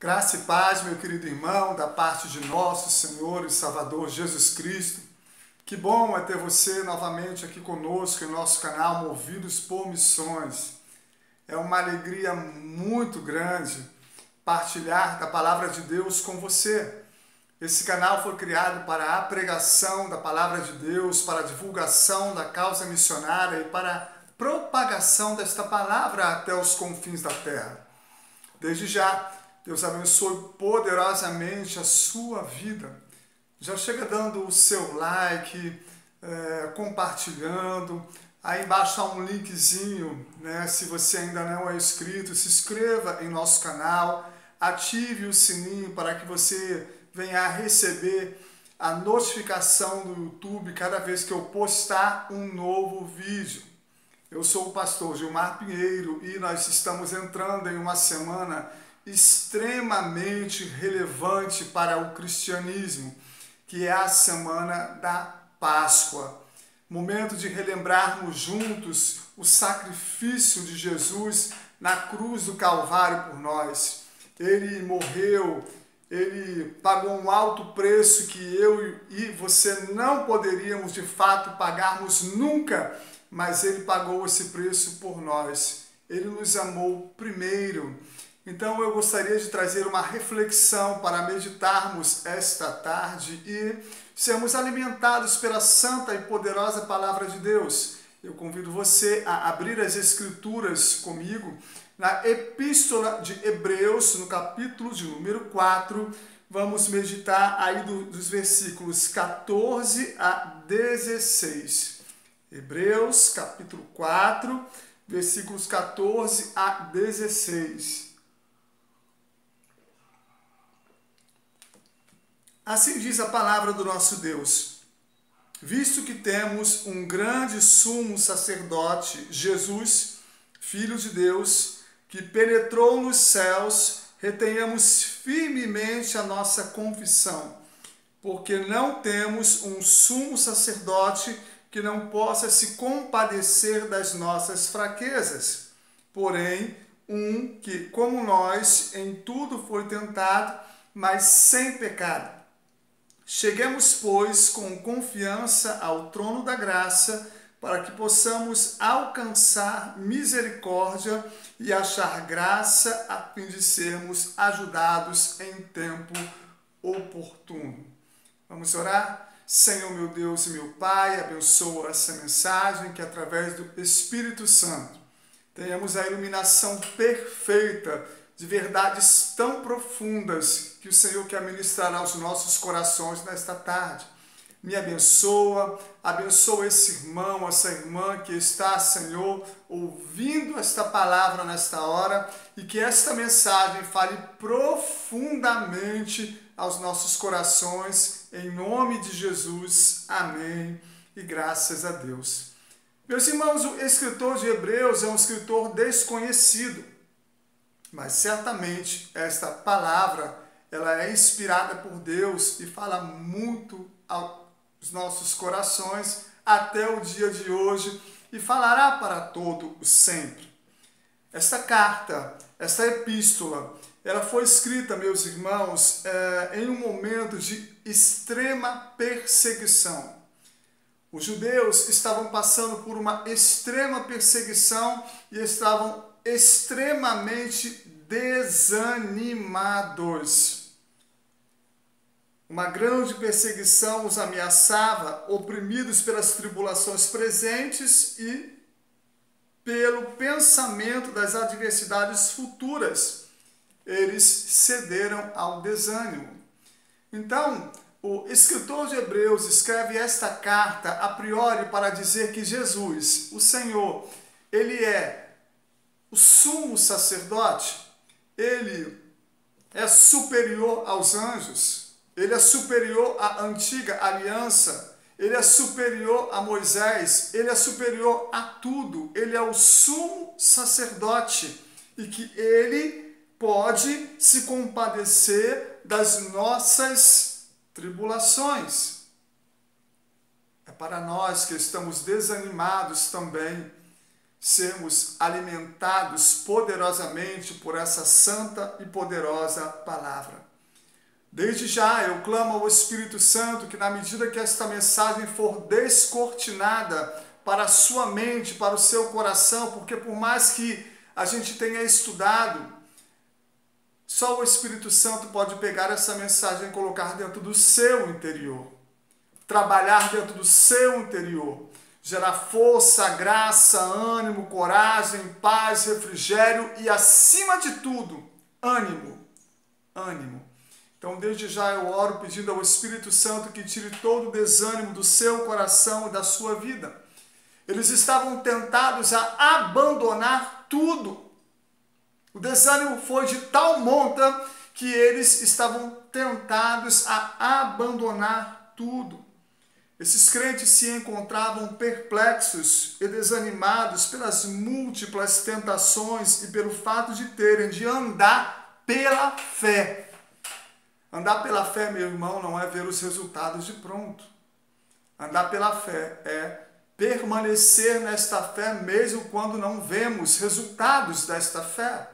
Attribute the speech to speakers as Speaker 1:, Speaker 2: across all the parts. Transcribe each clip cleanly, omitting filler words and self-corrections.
Speaker 1: Graça e paz, meu querido irmão, da parte de nosso Senhor e Salvador Jesus Cristo. Que bom é ter você novamente aqui conosco em nosso canal Movidos por Missões. É uma alegria muito grande partilhar da Palavra de Deus com você. Esse canal foi criado para a pregação da Palavra de Deus, para a divulgação da causa missionária e para a propagação desta palavra até os confins da terra. Desde já, Deus abençoe poderosamente a sua vida. Já chega dando o seu like, compartilhando. Aí embaixo há um linkzinho, né? Se você ainda não é inscrito, se inscreva em nosso canal, ative o sininho para que você venha a receber a notificação do YouTube cada vez que eu postar um novo vídeo. Eu sou o pastor Gilmar Pinheiro e nós estamos entrando em uma semana extremamente relevante para o cristianismo, que é a semana da Páscoa. Momento de relembrarmos juntos o sacrifício de Jesus na cruz do Calvário por nós. Ele morreu, ele pagou um alto preço que eu e você não poderíamos de fato pagarmos nunca, mas ele pagou esse preço por nós. Ele nos amou primeiro. Então eu gostaria de trazer uma reflexão para meditarmos esta tarde e sermos alimentados pela santa e poderosa palavra de Deus. Eu convido você a abrir as Escrituras comigo na Epístola de Hebreus, no capítulo de número 4. Vamos meditar aí dos versículos 14 a 16. Hebreus, capítulo 4, versículos 14 a 16. Assim diz a palavra do nosso Deus: visto que temos um grande sumo sacerdote, Jesus, Filho de Deus, que penetrou nos céus, retenhamos firmemente a nossa confissão, porque não temos um sumo sacerdote que não possa se compadecer das nossas fraquezas, porém, um que, como nós, em tudo foi tentado, mas sem pecado. Cheguemos, pois, com confiança ao trono da graça, para que possamos alcançar misericórdia e achar graça a fim de sermos ajudados em tempo oportuno. Vamos orar? Senhor, meu Deus e meu Pai, abençoa essa mensagem que, através do Espírito Santo, tenhamos a iluminação perfeita de verdades tão profundas que o Senhor quer ministrar aos nossos corações nesta tarde. Me abençoa, abençoa esse irmão, essa irmã que está, Senhor, ouvindo esta palavra nesta hora e que esta mensagem fale profundamente aos nossos corações, em nome de Jesus. Amém e graças a Deus. Meus irmãos, o escritor de Hebreus é um escritor desconhecido, mas certamente esta palavra ela é inspirada por Deus e fala muito aos nossos corações até o dia de hoje e falará para todo o sempre. Esta carta, esta epístola, ela foi escrita, meus irmãos, em um momento de extrema perseguição. Os judeus estavam passando por uma extrema perseguição e estavam extremamente desanimados. Uma grande perseguição os ameaçava, oprimidos pelas tribulações presentes e pelo pensamento das adversidades futuras. Eles cederam ao desânimo. Então, o escritor de Hebreus escreve esta carta a priori para dizer que Jesus, o Senhor, ele é o sumo sacerdote, ele é superior aos anjos, ele é superior à antiga aliança, ele é superior a Moisés, ele é superior a tudo, ele é o sumo sacerdote e que ele pode se compadecer das nossas tribulações. É para nós que estamos desanimados também sermos alimentados poderosamente por essa santa e poderosa palavra. Desde já eu clamo ao Espírito Santo que, na medida que esta mensagem for descortinada para a sua mente, para o seu coração, porque por mais que a gente tenha estudado, só o Espírito Santo pode pegar essa mensagem e colocar dentro do seu interior, trabalhar dentro do seu interior, gerar força, graça, ânimo, coragem, paz, refrigério e, acima de tudo, ânimo. Então, desde já eu oro pedindo ao Espírito Santo que tire todo o desânimo do seu coração e da sua vida. Eles estavam tentados a abandonar tudo. O desânimo foi de tal monta que eles estavam tentados a abandonar tudo. Esses crentes se encontravam perplexos e desanimados pelas múltiplas tentações e pelo fato de terem de andar pela fé. Andar pela fé, meu irmão, não é ver os resultados de pronto. Andar pela fé é permanecer nesta fé mesmo quando não vemos resultados desta fé.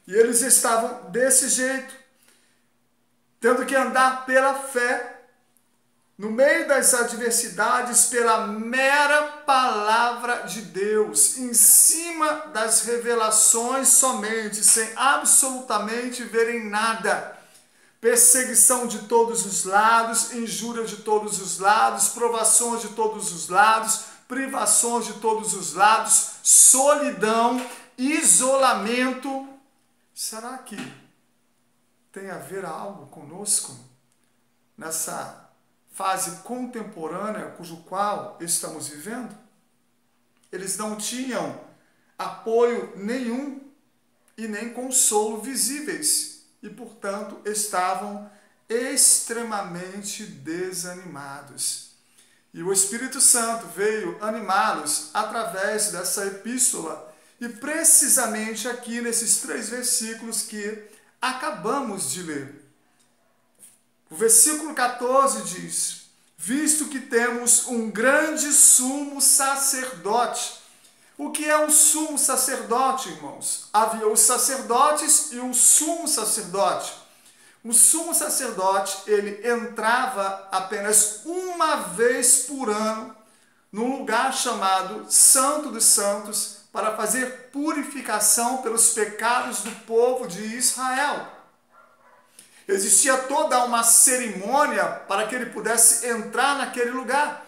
Speaker 1: E eles estavam desse jeito, tendo que andar pela fé, no meio das adversidades, pela mera palavra de Deus, em cima das revelações somente, sem absolutamente verem nada. Perseguição de todos os lados, injúria de todos os lados, provações de todos os lados, privações de todos os lados, solidão, isolamento. Será que tem a ver algo conosco nessa fase contemporânea cujo qual estamos vivendo? Eles não tinham apoio nenhum e nem consolo visíveis e, portanto, estavam extremamente desanimados. E o Espírito Santo veio animá-los através dessa epístola e precisamente aqui nesses 3 versículos que acabamos de ler. O versículo 14 diz: visto que temos um grande sumo sacerdote. O que é um sumo sacerdote, irmãos? Havia os sacerdotes e o sumo sacerdote. O sumo sacerdote, ele entrava apenas uma vez por ano num lugar chamado Santo dos Santos para fazer purificação pelos pecados do povo de Israel. Existia toda uma cerimônia para que ele pudesse entrar naquele lugar.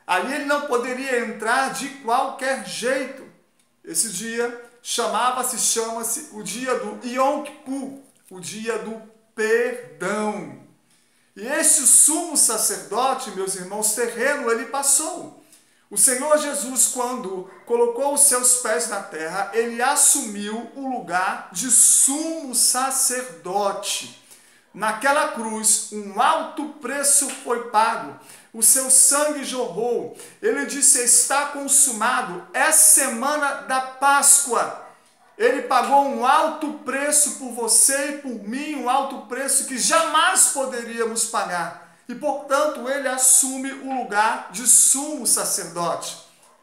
Speaker 1: Ali ele não poderia entrar de qualquer jeito. Esse dia chama-se o dia do Yom Kippur, o dia do perdão. E esse sumo sacerdote, meus irmãos, terreno, ele passou. O Senhor Jesus, quando colocou os seus pés na terra, ele assumiu o lugar de sumo sacerdote. Naquela cruz, um alto preço foi pago. O seu sangue jorrou. Ele disse: está consumado. É semana da Páscoa. Ele pagou um alto preço por você e por mim, um alto preço que jamais poderíamos pagar. E, portanto, ele assume o lugar de sumo sacerdote.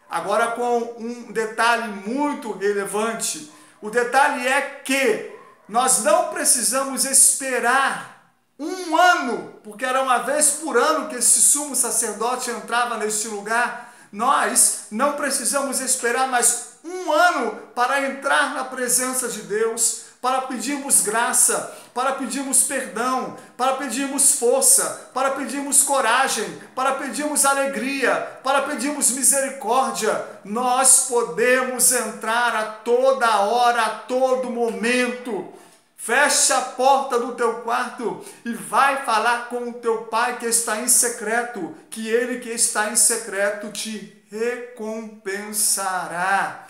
Speaker 1: Agora, com um detalhe muito relevante. O detalhe é que nós não precisamos esperar um ano, porque era uma vez por ano que esse sumo sacerdote entrava neste lugar. Nós não precisamos esperar mais um ano para entrar na presença de Deus, para pedirmos graça, para pedirmos perdão, para pedirmos força, para pedirmos coragem, para pedirmos alegria, para pedirmos misericórdia. Nós podemos entrar a toda hora, a todo momento. Fecha a porta do teu quarto e vai falar com o teu pai que está em secreto, que ele que está em secreto te recompensará.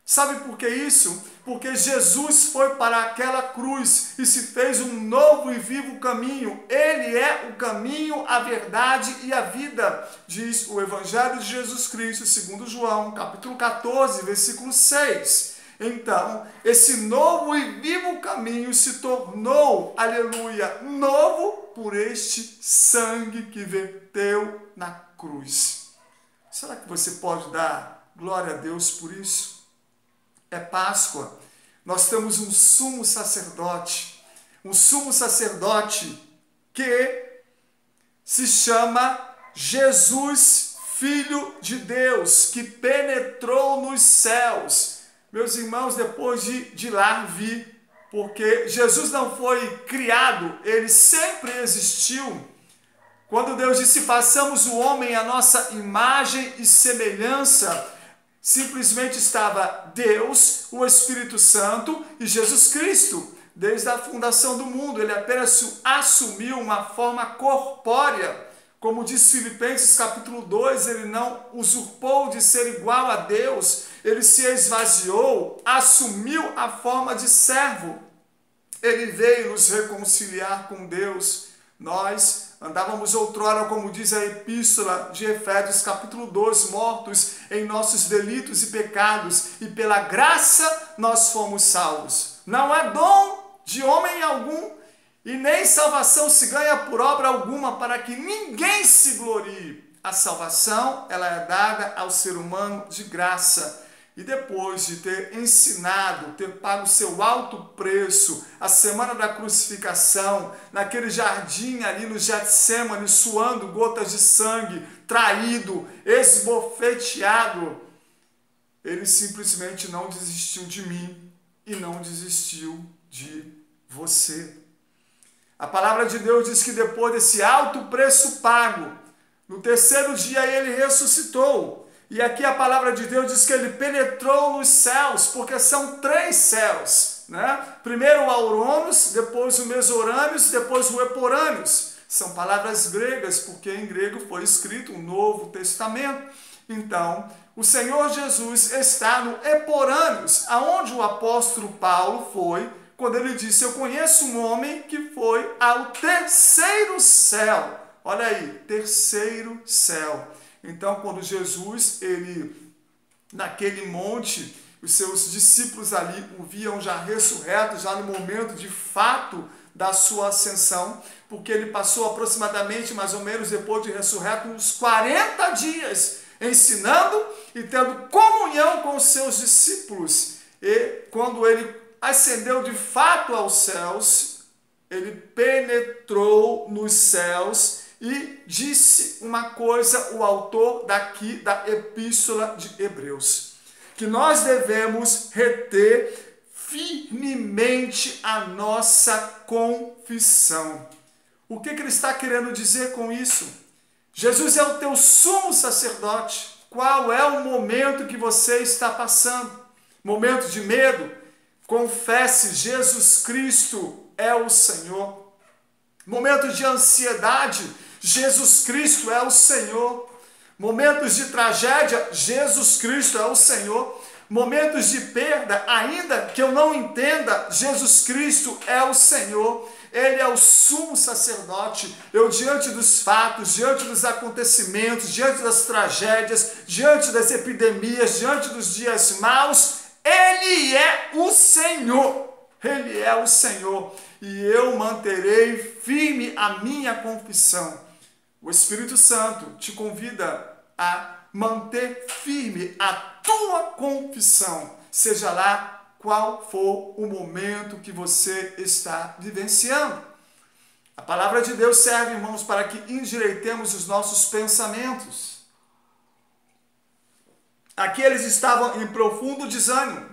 Speaker 1: Sabe por que isso? Porque Jesus foi para aquela cruz e se fez um novo e vivo caminho. Ele é o caminho, a verdade e a vida, diz o Evangelho de Jesus Cristo, segundo João, capítulo 14, versículo 6. Então, esse novo e vivo caminho se tornou, aleluia, novo por este sangue que verteu na cruz. Será que você pode dar glória a Deus por isso? é Páscoa. Nós temos um sumo sacerdote que se chama Jesus, Filho de Deus, que penetrou nos céus. Meus irmãos, depois de lá vir, porque Jesus não foi criado, ele sempre existiu. Quando Deus disse, façamos o homem à nossa imagem e semelhança, simplesmente estava Deus, o Espírito Santo e Jesus Cristo. Desde a fundação do mundo, ele apenas assumiu uma forma corpórea. Como diz Filipenses capítulo 2, ele não usurpou de ser igual a Deus, ele se esvaziou, assumiu a forma de servo. Ele veio nos reconciliar com Deus. Nós andávamos outrora, como diz a epístola de Efésios capítulo 2, mortos em nossos delitos e pecados, e pela graça nós fomos salvos. Não é dom de homem algum, e nem salvação se ganha por obra alguma, para que ninguém se glorie. A salvação, ela é dada ao ser humano de graça. E depois de ter ensinado, ter pago o seu alto preço, a semana da crucificação, naquele jardim ali no Getsêmani, suando gotas de sangue, traído, esbofeteado, ele simplesmente não desistiu de mim e não desistiu de você. A palavra de Deus diz que depois desse alto preço pago, no terceiro dia ele ressuscitou. E aqui a palavra de Deus diz que ele penetrou nos céus, porque são 3 céus, né? Primeiro o Aurônios, depois o Mesorânios, depois o Eporânios. São palavras gregas, porque em grego foi escrito o Novo Testamento. Então, o Senhor Jesus está no Eporânios, aonde o apóstolo Paulo foi, quando ele disse, eu conheço um homem que foi ao terceiro céu. Olha aí, terceiro céu. Então, quando Jesus, ele, naquele monte, os seus discípulos ali o viam já ressurreto, já no momento de fato da sua ascensão, porque ele passou aproximadamente, mais ou menos, depois de ressurreto, uns 40 dias, ensinando e tendo comunhão com os seus discípulos. E quando ele ascendeu de fato aos céus, ele penetrou nos céus e disse uma coisa, o autor daqui da Epístola de Hebreus, que nós devemos reter firmemente a nossa confissão. O que ele está querendo dizer com isso? Jesus é o teu sumo sacerdote. Qual é o momento que você está passando? Momento de medo? Confesse, Jesus Cristo é o Senhor. Momentos de ansiedade, Jesus Cristo é o Senhor. Momentos de tragédia, Jesus Cristo é o Senhor. Momentos de perda, ainda que eu não entenda, Jesus Cristo é o Senhor. Ele é o sumo sacerdote. Eu, diante dos fatos, diante dos acontecimentos, diante das tragédias, diante das epidemias, diante dos dias maus, Ele é o Senhor. Ele é o Senhor. E eu manterei firme a minha confissão. O Espírito Santo te convida a manter firme a tua confissão, seja lá qual for o momento que você está vivenciando. A palavra de Deus serve, irmãos, para que endireitemos os nossos pensamentos. Aqui eles estavam em profundo desânimo.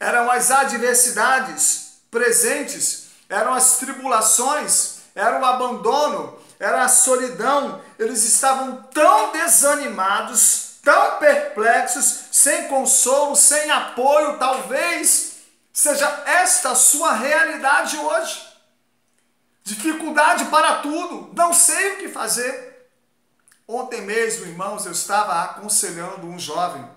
Speaker 1: Eram as adversidades presentes, eram as tribulações, era o abandono, era a solidão. Eles estavam tão desanimados, tão perplexos, sem consolo, sem apoio. Talvez seja esta a sua realidade hoje. Dificuldade para tudo, não sei o que fazer. Ontem mesmo, irmãos, eu estava aconselhando um jovem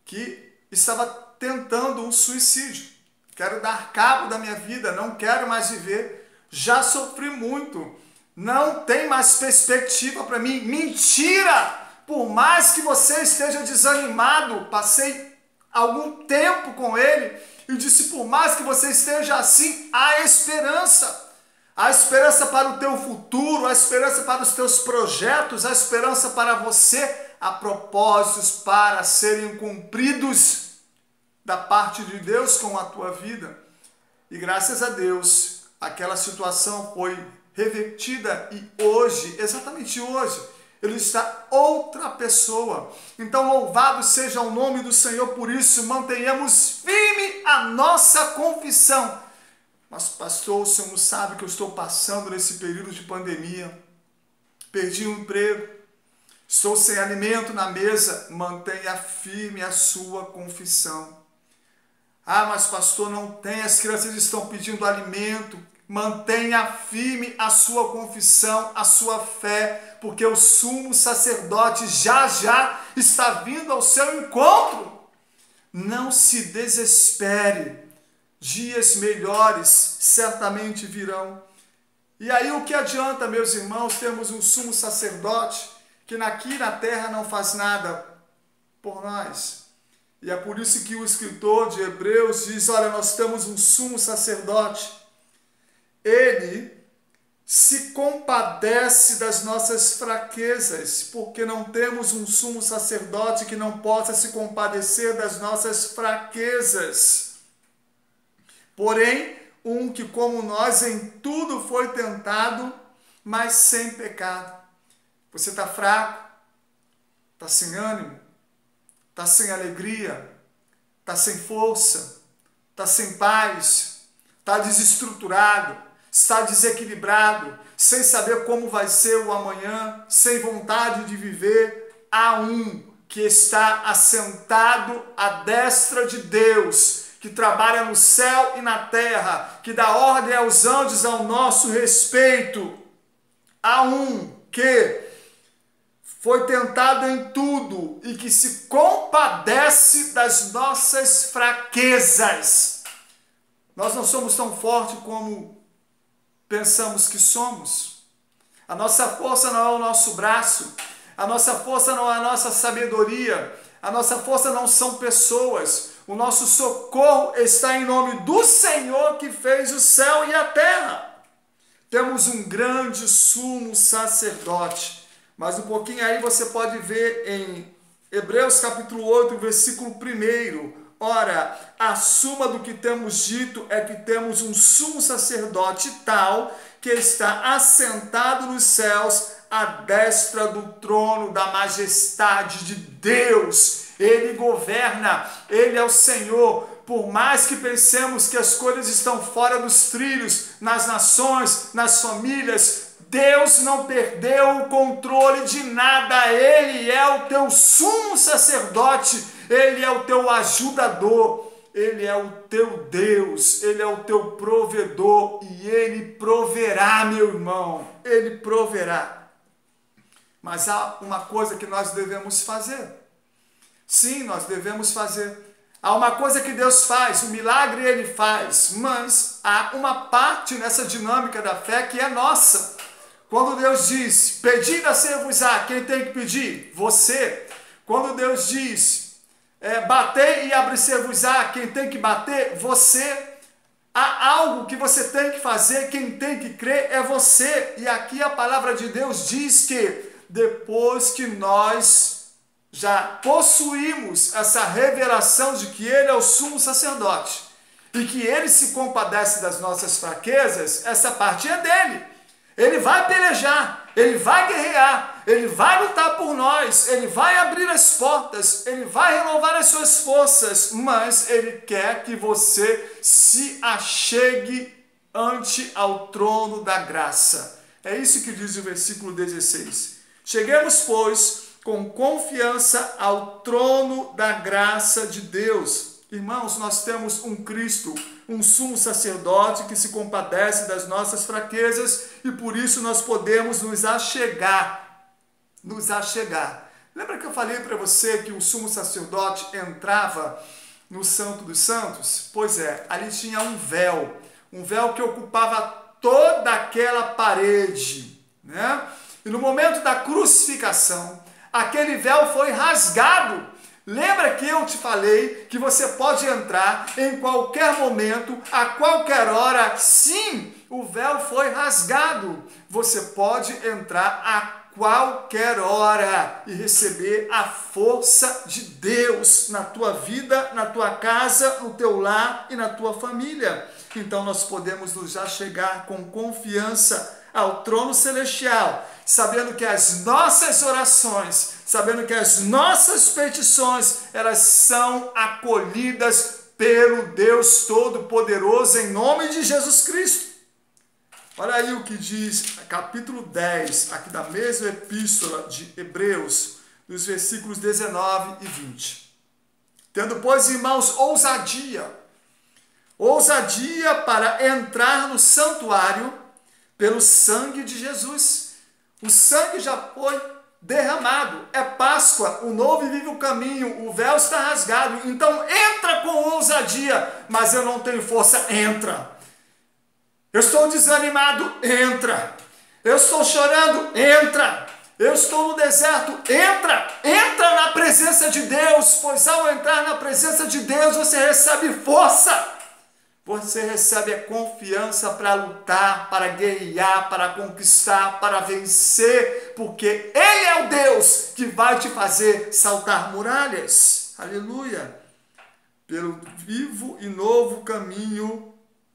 Speaker 1: que estava tentando um suicídio. Quero dar cabo da minha vida, não quero mais viver, já sofri muito, não tem mais perspectiva para mim. Mentira! Por mais que você esteja desanimado, passei algum tempo com ele e disse, por mais que você esteja assim, há esperança. A esperança para o teu futuro, a esperança para os teus projetos, a esperança para você, há propósitos para serem cumpridos. da parte de Deus com a tua vida. E graças a Deus, aquela situação foi revertida e hoje, exatamente hoje, ele está outra pessoa. Então louvado seja o nome do Senhor, por isso mantenhamos firme a nossa confissão. Mas pastor, o senhor não sabe que eu estou passando nesse período de pandemia, perdi o emprego, estou sem alimento na mesa. Mantenha firme a sua confissão. Ah, mas pastor, não tem, as crianças estão pedindo alimento. Mantenha firme a sua confissão, a sua fé, porque o sumo sacerdote já está vindo ao seu encontro. Não se desespere, dias melhores certamente virão. E aí o que adianta, meus irmãos, termos um sumo sacerdote que aqui na terra não faz nada por nós? E é por isso que o escritor de Hebreus diz, olha, nós temos um sumo sacerdote. Ele se compadece das nossas fraquezas, porque não temos um sumo sacerdote que não possa se compadecer das nossas fraquezas. Porém, um que como nós em tudo foi tentado, mas sem pecado. Você está fraco? Está sem ânimo? Está sem alegria, está sem força, está sem paz, está desestruturado, está desequilibrado, sem saber como vai ser o amanhã, sem vontade de viver. Há um que está assentado à destra de Deus, que trabalha no céu e na terra, que dá ordem aos anjos ao nosso respeito. Há um que foi tentado em tudo e que se compadece das nossas fraquezas. Nós não somos tão fortes como pensamos que somos. A nossa força não é o nosso braço, a nossa força não é a nossa sabedoria, a nossa força não são pessoas. O nosso socorro está em nome do Senhor que fez o céu e a terra. Temos um grande sumo sacerdote. Mas um pouquinho aí você pode ver em Hebreus capítulo 8, versículo 1. Ora, a suma do que temos dito é que temos um sumo sacerdote tal que está assentado nos céus à destra do trono da majestade de Deus. Ele governa, ele é o Senhor. Por mais que pensemos que as coisas estão fora dos trilhos, nas nações, nas famílias, Deus não perdeu o controle de nada. Ele é o teu sumo sacerdote, ele é o teu ajudador, ele é o teu Deus, ele é o teu provedor e ele proverá, meu irmão, ele proverá. Mas há uma coisa que nós devemos fazer. Sim, nós devemos fazer. Há uma coisa que Deus faz, o milagre ele faz, mas há uma parte nessa dinâmica da fé que é nossa. Quando Deus diz, pedi dar-se-vos-á, quem tem que pedir? Você. Quando Deus diz, batei e abrir-se-vos-á, quem tem que bater? Você. Há algo que você tem que fazer, quem tem que crer é você. E aqui a palavra de Deus diz que depois que nós já possuímos essa revelação de que Ele é o sumo sacerdote e que Ele se compadece das nossas fraquezas, essa parte é dele. Ele vai pelejar, ele vai guerrear, ele vai lutar por nós, ele vai abrir as portas, ele vai renovar as suas forças, mas ele quer que você se achegue ante ao trono da graça. É isso que diz o versículo 16. Cheguemos, pois, com confiança ao trono da graça de Deus. Irmãos, nós temos um Cristo, um sumo sacerdote que se compadece das nossas fraquezas e por isso nós podemos nos achegar. Lembra que eu falei para você que o sumo sacerdote entrava no Santo dos Santos? Pois é, ali tinha um véu que ocupava toda aquela parede, né? E no momento da crucificação, aquele véu foi rasgado. Lembra que eu te falei que você pode entrar em qualquer momento, a qualquer hora? Sim, o véu foi rasgado. Você pode entrar a qualquer hora e receber a força de Deus na tua vida, na tua casa, no teu lar e na tua família. Então nós podemos nos achegar com confiança ao trono celestial, sabendo que as nossas orações, sabendo que as nossas petições, elas são acolhidas pelo Deus Todo-Poderoso em nome de Jesus Cristo. Olha aí o que diz capítulo 10, aqui da mesma epístola de Hebreus, nos versículos 19 e 20. Tendo, pois, irmãos, ousadia para entrar no santuário pelo sangue de Jesus. O sangue já foi derramado, é Páscoa, o novo e vivo caminho, o véu está rasgado, então entra com ousadia. Mas eu não tenho força, entra. Eu estou desanimado, entra. Eu estou chorando, entra. Eu estou no deserto, entra na presença de Deus, pois ao entrar na presença de Deus você recebe força. Você recebe a confiança para lutar, para guerrear, para conquistar, para vencer, porque Ele é o Deus que vai te fazer saltar muralhas. Aleluia! Pelo vivo e novo caminho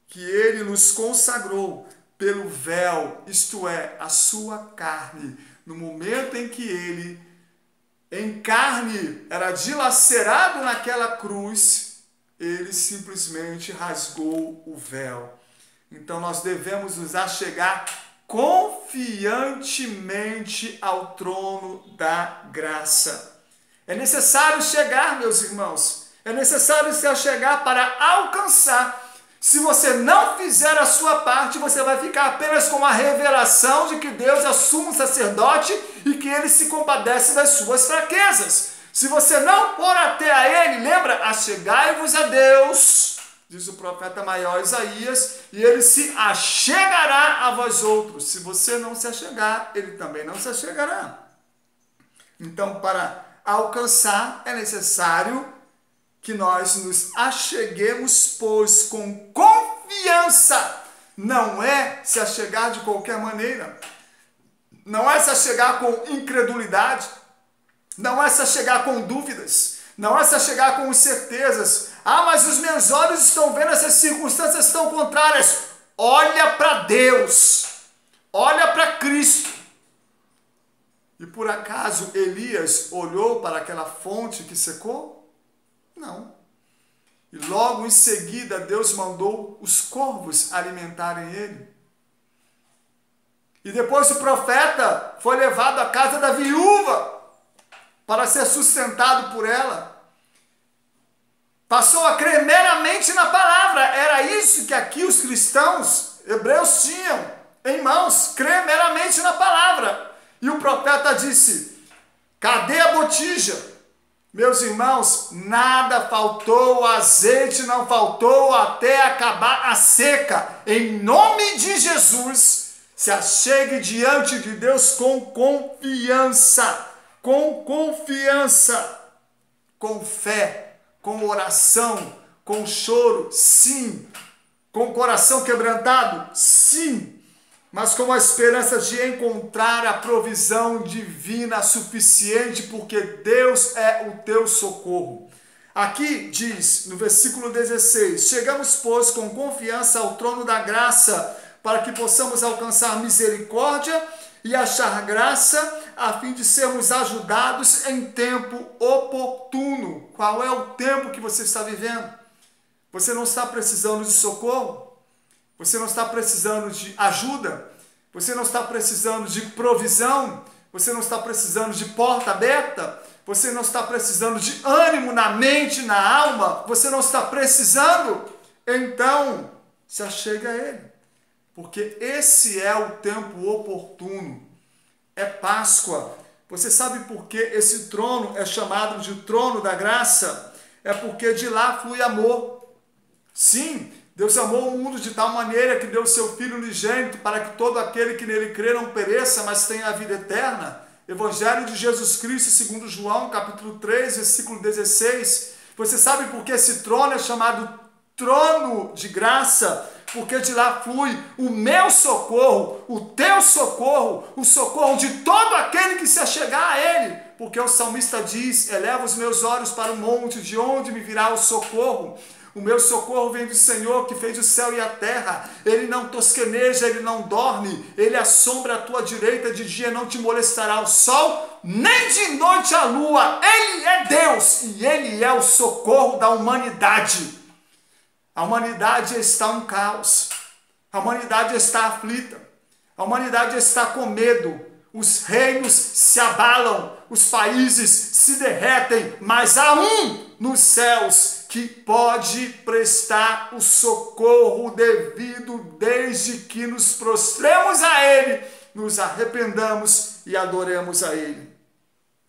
Speaker 1: que Ele nos consagrou, pelo véu, isto é, a sua carne. No momento em que Ele, em carne, era dilacerado naquela cruz, Ele simplesmente rasgou o véu. Então nós devemos nos achegar confiantemente ao trono da graça. É necessário chegar, meus irmãos. É necessário se achegar para alcançar. Se você não fizer a sua parte, você vai ficar apenas com a revelação de que Deus é sumo sacerdote e que Ele se compadece das suas fraquezas. Se você não for até a Ele, lembra? Achegai-vos a Deus, diz o profeta maior Isaías, e Ele se achegará a vós outros. Se você não se achegar, Ele também não se achegará. Então, para alcançar, é necessário que nós nos acheguemos, pois, com confiança. Não é se achegar de qualquer maneira. Não é se achegar com incredulidade. Não é se achegar com dúvidas. Não é se achegar com incertezas. Ah, mas os meus olhos estão vendo essas circunstâncias tão contrárias. Olha para Deus. Olha para Cristo. E por acaso Elias olhou para aquela fonte que secou? Não. E logo em seguida Deus mandou os corvos alimentarem ele. E depois o profeta foi levado à casa da viúva para ser sustentado por ela. Passou a crer meramente na palavra. Era isso que aqui os cristãos hebreus tinham em mãos, crer meramente na palavra. E o profeta disse: cadê a botija? Meus irmãos, nada faltou, azeite não faltou até acabar a seca. Em nome de Jesus, se achegue diante de Deus com confiança, com fé, com oração, com choro, sim, com coração quebrantado, sim, mas com a esperança de encontrar a provisão divina suficiente, porque Deus é o teu socorro. Aqui diz, no versículo 16, chegamos, pois, com confiança ao trono da graça, para que possamos alcançar misericórdia e achar graça, a fim de sermos ajudados em tempo oportuno. Qual é o tempo que você está vivendo? Você não está precisando de socorro? Você não está precisando de ajuda? Você não está precisando de provisão? Você não está precisando de porta aberta? Você não está precisando de ânimo na mente, na alma? Você não está precisando? Então, se achegue a Ele. Porque esse é o tempo oportuno. É Páscoa. Você sabe por que esse trono é chamado de trono da graça? É porque de lá flui amor. Sim, Deus amou o mundo de tal maneira que deu o seu Filho unigênito para que todo aquele que nele crê não pereça, mas tenha a vida eterna. Evangelho de Jesus Cristo, segundo João, capítulo 3, versículo 16. Você sabe por que esse trono é chamado trono de graça? porque de lá flui o meu socorro, o teu socorro, o socorro de todo aquele que se achegar a ele. Porque o salmista diz: eleva os meus olhos para o monte, de onde me virá o socorro? O meu socorro vem do Senhor que fez o céu e a terra. Ele não tosqueneja, ele não dorme, ele assombra a tua direita, de dia não te molestará o sol, nem de noite a lua. Ele é Deus e ele é o socorro da humanidade. A humanidade está em caos, a humanidade está aflita, a humanidade está com medo, os reinos se abalam, os países se derretem, mas há um nos céus que pode prestar o socorro devido desde que nos prostremos a Ele, nos arrependamos e adoremos a Ele.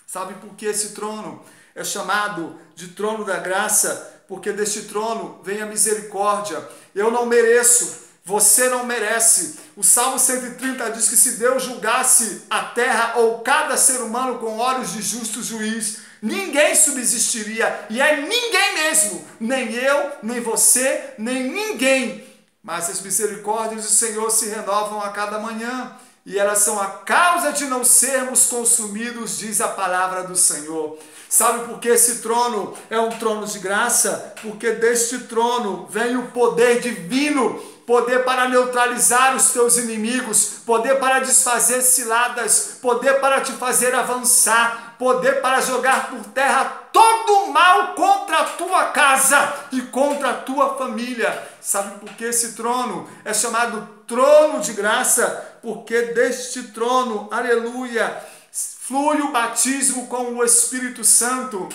Speaker 1: Sabe por que esse trono é chamado de trono da graça? Porque deste trono vem a misericórdia. Eu não mereço, você não merece. O Salmo 130 diz que se Deus julgasse a terra ou cada ser humano com olhos de justo juiz, ninguém subsistiria, e é ninguém mesmo, nem eu, nem você, nem ninguém. Mas as misericórdias do Senhor se renovam a cada manhã, e elas são a causa de não sermos consumidos, diz a palavra do Senhor. Sabe por que esse trono é um trono de graça? Porque deste trono vem o poder divino, poder para neutralizar os teus inimigos, poder para desfazer ciladas, poder para te fazer avançar, poder para jogar por terra todo o mal contra a tua casa e contra a tua família. Sabe por que esse trono é chamado trono de graça? Porque deste trono, aleluia, flui o batismo com o Espírito Santo.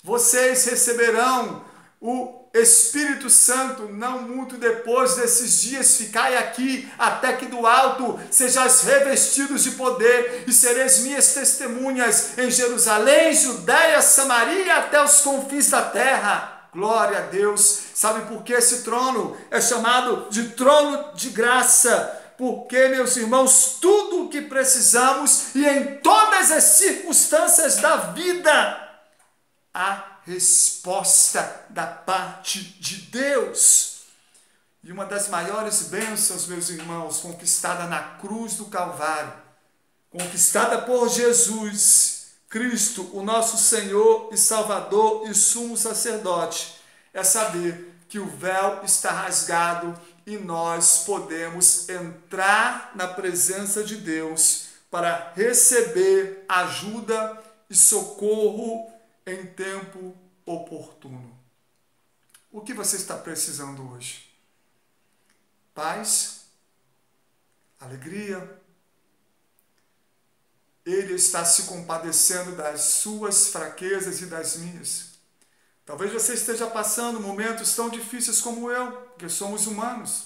Speaker 1: Vocês receberão o Espírito Santo não muito depois desses dias. Ficai aqui até que do alto sejais revestidos de poder, e sereis minhas testemunhas em Jerusalém, Judeia, Samaria, até os confins da terra. Glória a Deus. Sabe por que esse trono é chamado de trono de graça? Porque, meus irmãos, tudo o que precisamos e em todas as circunstâncias da vida, há resposta da parte de Deus. E uma das maiores bênçãos, meus irmãos, conquistada na cruz do Calvário, conquistada por Jesus Cristo, o nosso Senhor e Salvador e sumo sacerdote, é saber que o véu está rasgado e nós podemos entrar na presença de Deus para receber ajuda e socorro em tempo oportuno. O que você está precisando hoje? Paz? Alegria? Ele está se compadecendo das suas fraquezas e das minhas. Talvez você esteja passando momentos tão difíceis como eu, porque somos humanos.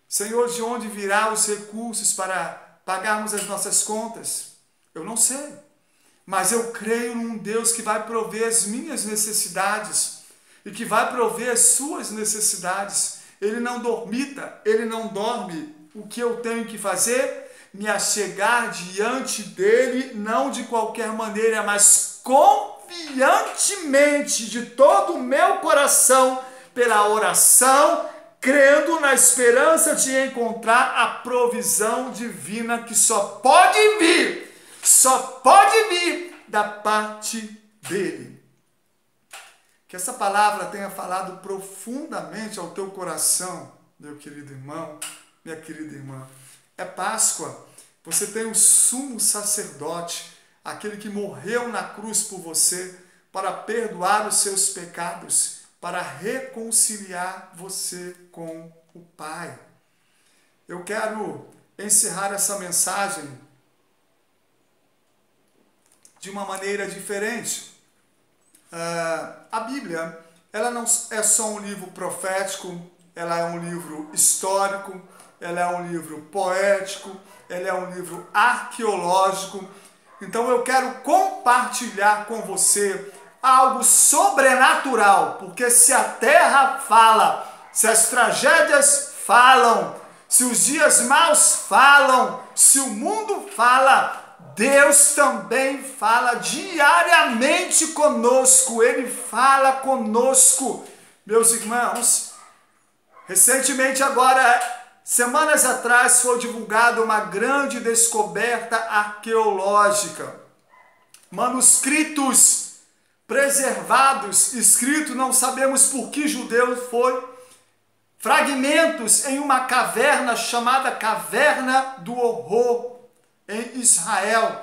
Speaker 1: Senhor, de onde virá os recursos para pagarmos as nossas contas? Eu não sei. Mas eu creio num Deus que vai prover as minhas necessidades e que vai prover as suas necessidades. Ele não dormita, ele não dorme. O que eu tenho que fazer? Me achegar diante dele, não de qualquer maneira, mas confiantemente, de todo o meu coração, pela oração, crendo na esperança de encontrar a provisão divina que só pode vir da parte dele. Que essa palavra tenha falado profundamente ao teu coração, meu querido irmão, minha querida irmã. É Páscoa, você tem o sumo sacerdote, aquele que morreu na cruz por você, para perdoar os seus pecados, para reconciliar você com o Pai. Eu quero encerrar essa mensagem de uma maneira diferente. A Bíblia, ela não é só um livro profético, ela é um livro histórico, ela é um livro poético, ela é um livro arqueológico. Então eu quero compartilhar com você algo sobrenatural, porque se a terra fala, se as tragédias falam, se os dias maus falam, se o mundo fala, Deus também fala diariamente conosco. Ele fala conosco. Meus irmãos, Recentemente, agora, semanas atrás, foi divulgada uma grande descoberta arqueológica. Manuscritos preservados, escritos, não sabemos por que judeu foi, fragmentos em uma caverna chamada Caverna do Horror, em Israel.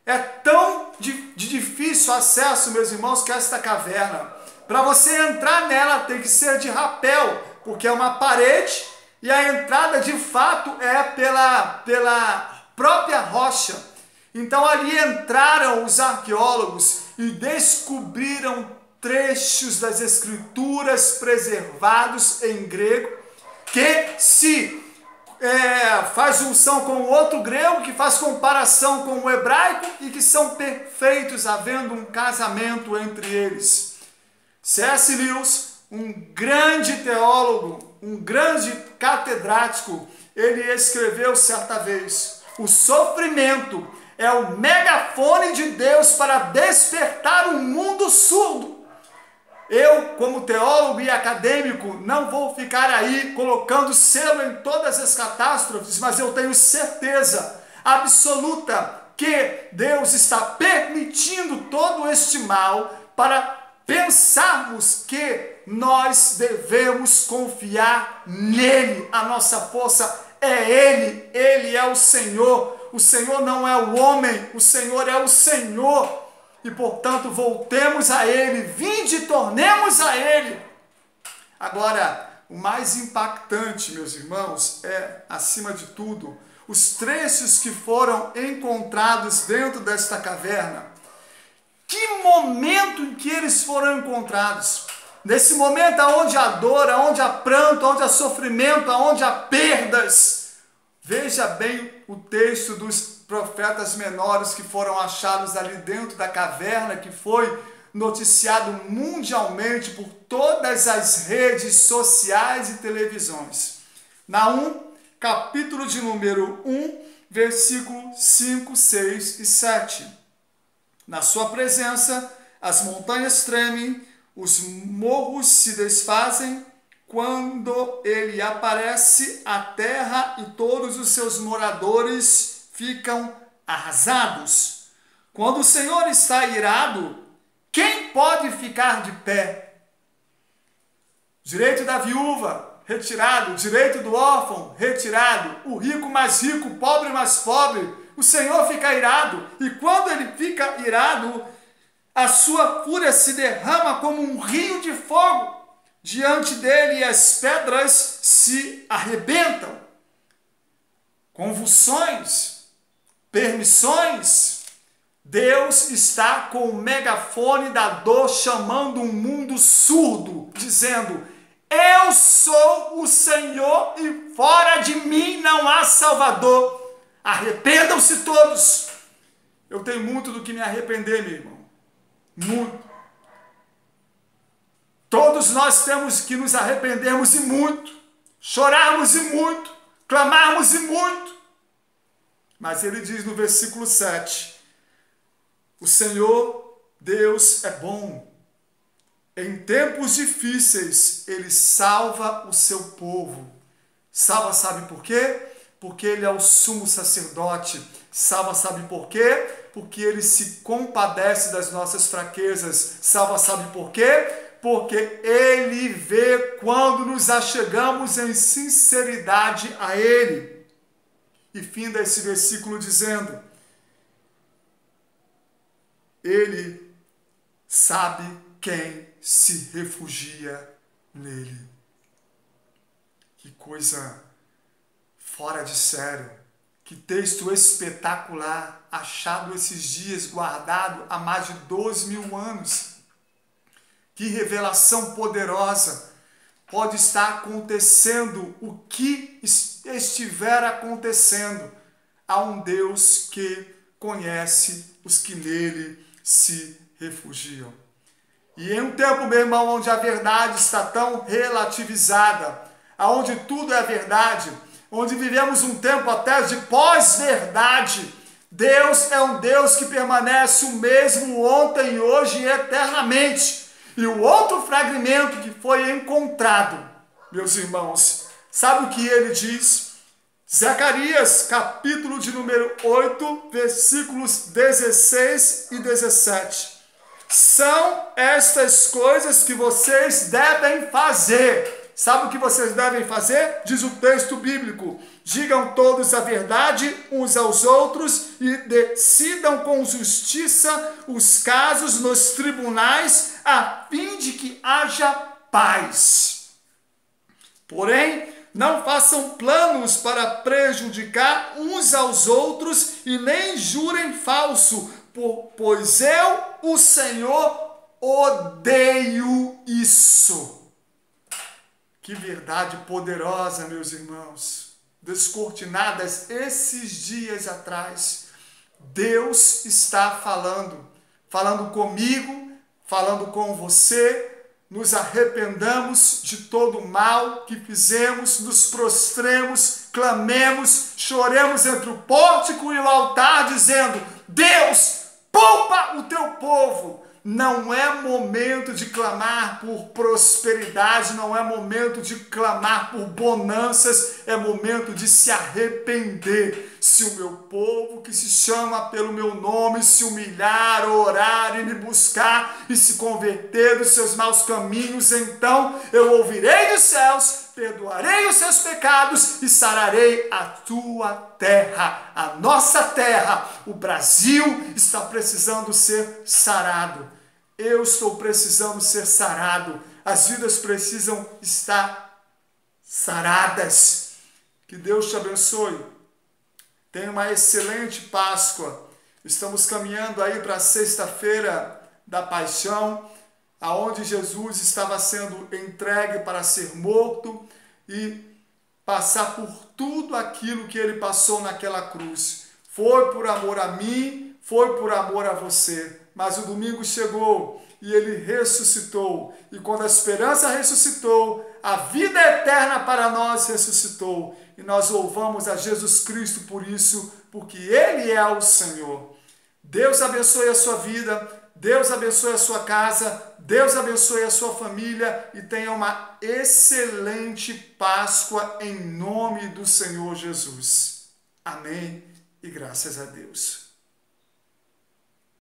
Speaker 1: É tão de difícil acesso, meus irmãos, que esta caverna. Para você entrar nela tem que ser de rapel, porque é uma parede e a entrada de fato é pela própria rocha. Então ali entraram os arqueólogos e descobriram trechos das escrituras preservados em grego, que se faz junção com outro grego, que faz comparação com o hebraico e que são perfeitos, havendo um casamento entre eles. C.S. Lewis, um grande teólogo, um grande catedrático, ele escreveu certa vez: o sofrimento é o megafone de Deus para despertar um mundo surdo. Eu, como teólogo e acadêmico, não vou ficar aí colocando selo em todas as catástrofes, mas eu tenho certeza absoluta que Deus está permitindo todo este mal para pensarmos que nós devemos confiar nele. A nossa força é Ele, Ele é o Senhor não é o homem, o Senhor é o Senhor. E, portanto, voltemos a Ele, vinde e tornemos a Ele. Agora, o mais impactante, meus irmãos, é, acima de tudo, os trechos que foram encontrados dentro desta caverna. Que momento em que eles foram encontrados? Nesse momento onde há dor, onde há pranto, onde há sofrimento, onde há perdas. Veja bem o texto dos profetas menores que foram achados ali dentro da caverna, que foi noticiado mundialmente por todas as redes sociais e televisões. Naum, capítulo de número 1, versículo 5, 6 e 7. Na sua presença, as montanhas tremem, os morros se desfazem. Quando ele aparece, a terra e todos os seus moradores ficam arrasados. Quando o Senhor está irado, quem pode ficar de pé? Direito da viúva, retirado. Direito do órfão, retirado. O rico mais rico, o pobre mais pobre. O Senhor fica irado. E quando ele fica irado, a sua fúria se derrama como um rio de fogo. Diante dele as pedras se arrebentam. Convulsões, permissões. Deus está com o megafone da dor chamando um mundo surdo, dizendo: eu sou o Senhor e fora de mim não há Salvador. Arrependam-se todos. Eu tenho muito do que me arrepender, meu irmão. Muito. Todos nós temos que nos arrependermos e muito, chorarmos e muito, clamarmos e muito. Mas ele diz no versículo 7, o Senhor Deus é bom. Em tempos difíceis, Ele salva o seu povo. Salva, sabe por quê? Porque Ele é o sumo sacerdote. Salva, sabe por quê? Porque Ele se compadece das nossas fraquezas. Salva, sabe por quê? Porque Ele vê quando nos achegamos em sinceridade a Ele. E finda esse versículo dizendo: Ele sabe quem se refugia nele. Que coisa fora de sério. Que texto espetacular, achado esses dias, guardado há mais de 12.000 anos. Que revelação poderosa. Pode estar acontecendo o que estiver acontecendo. Há um Deus que conhece os que nele se refugiam. E em um tempo, meu irmão, onde a verdade está tão relativizada, onde tudo é verdade, onde vivemos um tempo até de pós-verdade, Deus é um Deus que permanece o mesmo ontem, hoje e eternamente. E o outro fragmento que foi encontrado meus irmãos. Sabe o que ele diz? Zacarias, capítulo de número 8, versículos 16 e 17. São estas coisas que vocês devem fazer. Sabe o que vocês devem fazer? Diz o texto bíblico. Digam todos a verdade uns aos outros e decidam com justiça os casos nos tribunais, a fim de que haja paz. Porém, não façam planos para prejudicar uns aos outros e nem jurem falso, pois eu, o Senhor, odeio isso. Que verdade poderosa, meus irmãos. Descortinadas esses dias atrás. Deus está falando comigo, falando com você. Nos arrependamos de todo o mal que fizemos, nos prostremos, clamemos, choremos entre o pórtico e o altar, dizendo: Deus, poupa o teu povo. Não é momento de clamar por prosperidade, não é momento de clamar por bonanças, é momento de se arrepender. Se o meu povo que se chama pelo meu nome se humilhar, orar e me buscar e se converter dos seus maus caminhos, então eu ouvirei dos céus, perdoarei os seus pecados e sararei a tua terra. A nossa terra, o Brasil, está precisando ser sarado. Eu estou precisando ser sarado. As vidas precisam estar saradas. Que Deus te abençoe. Tenha uma excelente Páscoa. Estamos caminhando aí para a sexta-feira da Paixão, aonde Jesus estava sendo entregue para ser morto e passar por tudo aquilo que ele passou naquela cruz. Foi por amor a mim, foi por amor a você. Mas o domingo chegou e ele ressuscitou. E quando a esperança ressuscitou, a vida eterna para nós ressuscitou. E nós louvamos a Jesus Cristo por isso, porque Ele é o Senhor. Deus abençoe a sua vida, Deus abençoe a sua casa, Deus abençoe a sua família e tenha uma excelente Páscoa em nome do Senhor Jesus. Amém e graças a Deus.